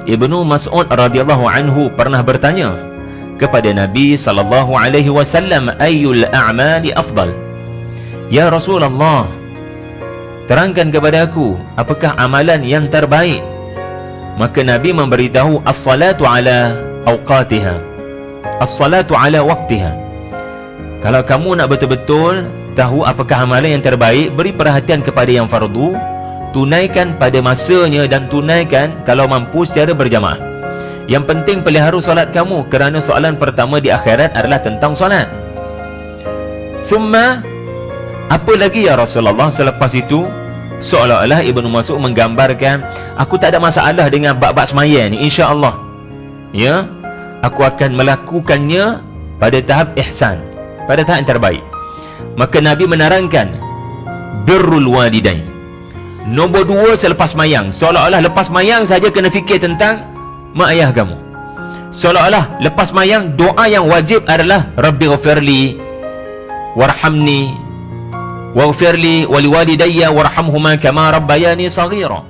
Ibnu Mas'ud radhiyallahu anhu pernah bertanya kepada Nabi sallallahu alaihi wasallam, ayyul a'mali afdal? Ya Rasulullah, terangkan kepada aku, apakah amalan yang terbaik? Maka Nabi memberitahu, as-salatu ala awqatiha, as-salatu ala waqtiha. Kalau kamu nak betul-betul tahu apakah amalan yang terbaik, beri perhatian kepada yang fardu, tunaikan pada masanya, dan tunaikan kalau mampu secara berjamaah. Yang penting pelihara solat kamu, kerana soalan pertama di akhirat adalah tentang solat. Thumma, apa lagi ya Rasulullah selepas itu? Seolah-olah Ibnu Mas'ud menggambarkan, aku tak ada masalah dengan bab-bab semaya ni, insya-Allah. Ya, aku akan melakukannya pada tahap ihsan, pada tahap yang terbaik. Maka Nabi menerangkan birrul walidain. Nombor 2 selepas mayang. Seolah-olah lepas mayang saja kena fikir tentang mak ayah kamu. Seolah-olah lepas mayang doa yang wajib adalah Rabbi ghafirli warhamni waghfirli waliwalidayya warhamhuma kama rabbayani saghira.